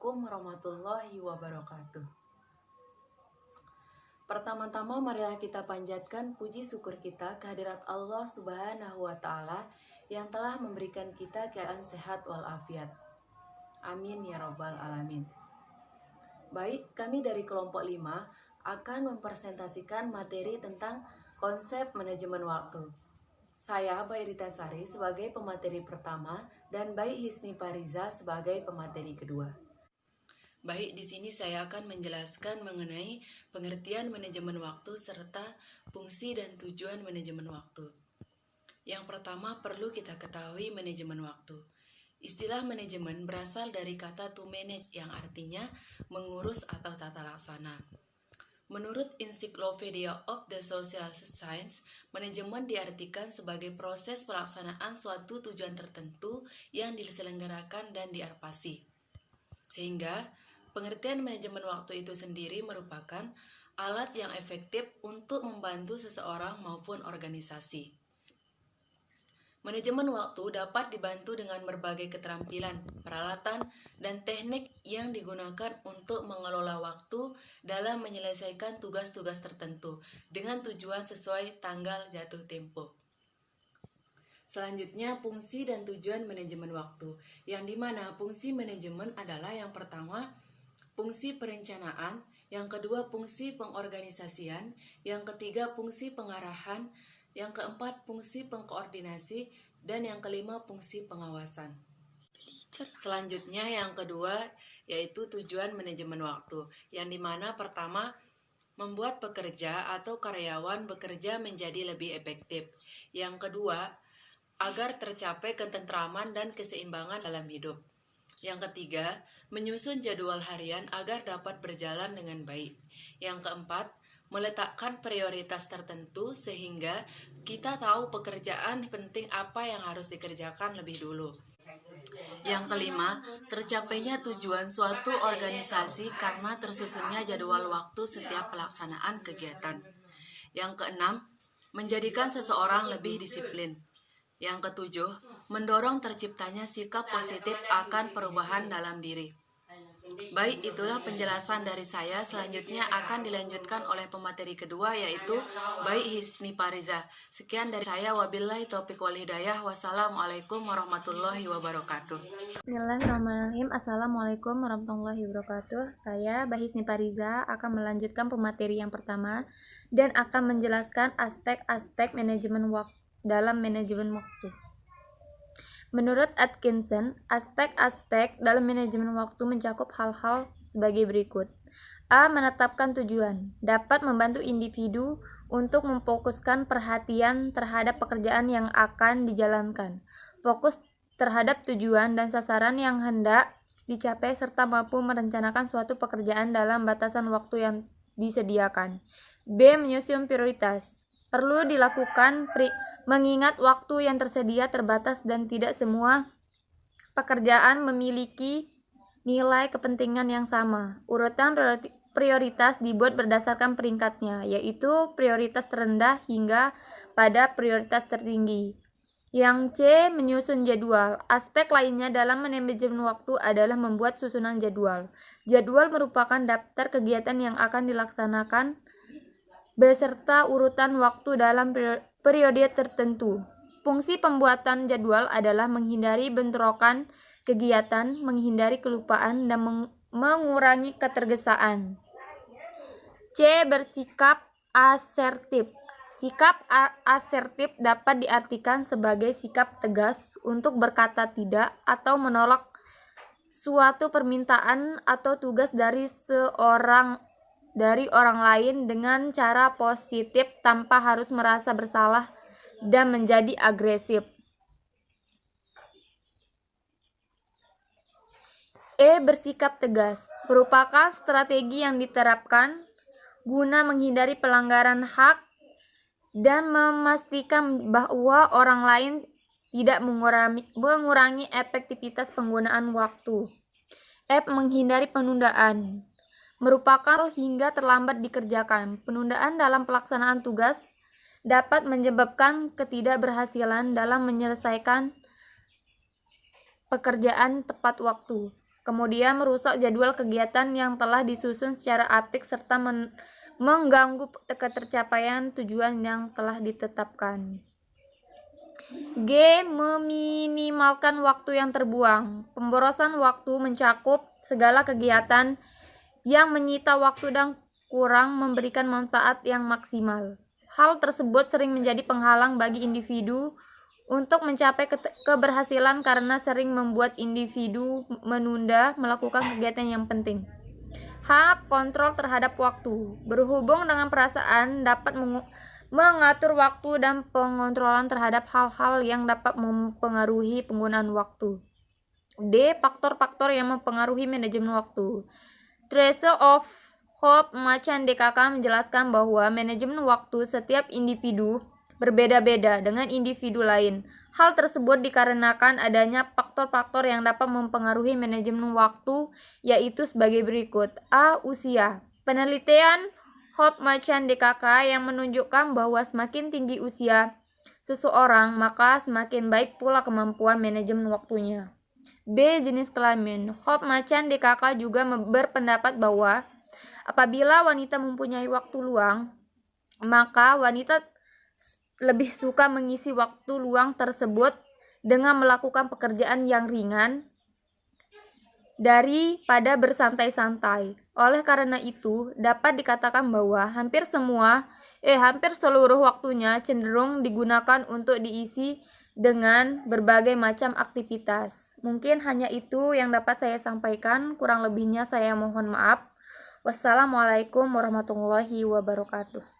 Assalamualaikum warahmatullahi wabarakatuh. Pertama-tama marilah kita panjatkan puji syukur kita kehadirat Allah Subhanahu wa Ta'ala yang telah memberikan kita keadaan sehat walafiat. Amin ya Rabbal Alamin. Baik, kami dari kelompok 5 akan mempresentasikan materi tentang konsep manajemen waktu. Saya, Baik Rita Sari, sebagai pemateri pertama dan Baik Hisni Pariza sebagai pemateri kedua. Baik, di sini saya akan menjelaskan mengenai pengertian manajemen waktu serta fungsi dan tujuan manajemen waktu. Yang pertama, perlu kita ketahui manajemen waktu. Istilah manajemen berasal dari kata to manage yang artinya mengurus atau tata laksana. Menurut Encyclopedia of the Social Science, manajemen diartikan sebagai proses pelaksanaan suatu tujuan tertentu yang diselenggarakan dan diarpasi. Sehingga, pengertian manajemen waktu itu sendiri merupakan alat yang efektif untuk membantu seseorang maupun organisasi. Manajemen waktu dapat dibantu dengan berbagai keterampilan, peralatan, dan teknik yang digunakan untuk mengelola waktu dalam menyelesaikan tugas-tugas tertentu dengan tujuan sesuai tanggal jatuh tempo. Selanjutnya, fungsi dan tujuan manajemen waktu, yang dimana fungsi manajemen adalah yang pertama, fungsi perencanaan, yang kedua, fungsi pengorganisasian, yang ketiga, fungsi pengarahan, yang keempat, fungsi pengkoordinasi, dan yang kelima, fungsi pengawasan. Selanjutnya, yang kedua, yaitu tujuan manajemen waktu, yang dimana pertama, membuat pekerja atau karyawan bekerja menjadi lebih efektif. Yang kedua, agar tercapai ketentraman dan keseimbangan dalam hidup. Yang ketiga, menyusun jadwal harian agar dapat berjalan dengan baik. Yang keempat, meletakkan prioritas tertentu sehingga kita tahu pekerjaan penting apa yang harus dikerjakan lebih dulu. Yang kelima, tercapainya tujuan suatu organisasi karena tersusunnya jadwal waktu setiap pelaksanaan kegiatan. Yang keenam, menjadikan seseorang lebih disiplin. Yang ketujuh, mendorong terciptanya sikap positif akan perubahan dalam diri. Baik, itulah penjelasan dari saya. Selanjutnya akan dilanjutkan oleh pemateri kedua, yaitu Baik Hisni Pariza. Sekian dari saya, wabillahi taufiq wal hidayah. Wassalamualaikum warahmatullahi wabarakatuh. Bismillahirrahmanirrahim. Assalamualaikum warahmatullahi wabarakatuh. Saya Baik Hisni Pariza akan melanjutkan pemateri yang pertama dan akan menjelaskan aspek-aspek manajemen waktu dalam manajemen waktu. Menurut Atkinson, aspek-aspek dalam manajemen waktu mencakup hal-hal sebagai berikut. A. Menetapkan tujuan. Dapat membantu individu untuk memfokuskan perhatian terhadap pekerjaan yang akan dijalankan. Fokus terhadap tujuan dan sasaran yang hendak dicapai serta mampu merencanakan suatu pekerjaan dalam batasan waktu yang disediakan. B. Menyusun prioritas. Perlu dilakukan mengingat waktu yang tersedia terbatas dan tidak semua pekerjaan memiliki nilai kepentingan yang sama. Urutan prioritas dibuat berdasarkan peringkatnya, yaitu prioritas terendah hingga pada prioritas tertinggi. Yang C. Menyusun jadwal. Aspek lainnya dalam manajemen waktu adalah membuat susunan jadwal. Jadwal merupakan daftar kegiatan yang akan dilaksanakan beserta urutan waktu dalam periode tertentu. Fungsi pembuatan jadwal adalah menghindari bentrokan kegiatan, menghindari kelupaan, dan mengurangi ketergesaan. C. Bersikap asertif. Sikap asertif dapat diartikan sebagai sikap tegas untuk berkata tidak atau menolak suatu permintaan atau tugas dari orang lain dengan cara positif tanpa harus merasa bersalah dan menjadi agresif. E. Bersikap tegas merupakan strategi yang diterapkan guna menghindari pelanggaran hak dan memastikan bahwa orang lain tidak mengurangi efektivitas penggunaan waktu. F. Menghindari penundaan merupakan hingga terlambat dikerjakan. Penundaan dalam pelaksanaan tugas dapat menyebabkan ketidakberhasilan dalam menyelesaikan pekerjaan tepat waktu. kemudian merusak jadwal kegiatan yang telah disusun secara apik serta mengganggu ketercapaian tujuan yang telah ditetapkan. G. Meminimalkan waktu yang terbuang. Pemborosan waktu mencakup segala kegiatan yang menyita waktu dan kurang memberikan manfaat yang maksimal. Hal tersebut sering menjadi penghalang bagi individu untuk mencapai keberhasilan karena sering membuat individu menunda melakukan kegiatan yang penting. H. Kontrol terhadap waktu. Berhubung dengan perasaan dapat mengatur waktu dan pengontrolan terhadap hal-hal yang dapat mempengaruhi penggunaan waktu. D. Faktor-faktor yang mempengaruhi manajemen waktu. Tracer of Hope Macan DKK menjelaskan bahwa manajemen waktu setiap individu berbeda-beda dengan individu lain. Hal tersebut dikarenakan adanya faktor-faktor yang dapat mempengaruhi manajemen waktu, yaitu sebagai berikut. A. Usia. Penelitian Hope Macan DKK yang menunjukkan bahwa semakin tinggi usia seseorang, maka semakin baik pula kemampuan manajemen waktunya. B. Jenis kelamin. Hope Macan DKK juga berpendapat bahwa apabila wanita mempunyai waktu luang, maka wanita lebih suka mengisi waktu luang tersebut dengan melakukan pekerjaan yang ringan daripada bersantai-santai. Oleh karena itu, dapat dikatakan bahwa hampir seluruh waktunya cenderung digunakan untuk diisi dengan berbagai macam aktivitas. Mungkin hanya itu yang dapat saya sampaikan, kurang lebihnya saya mohon maaf. Wassalamualaikum warahmatullahi wabarakatuh.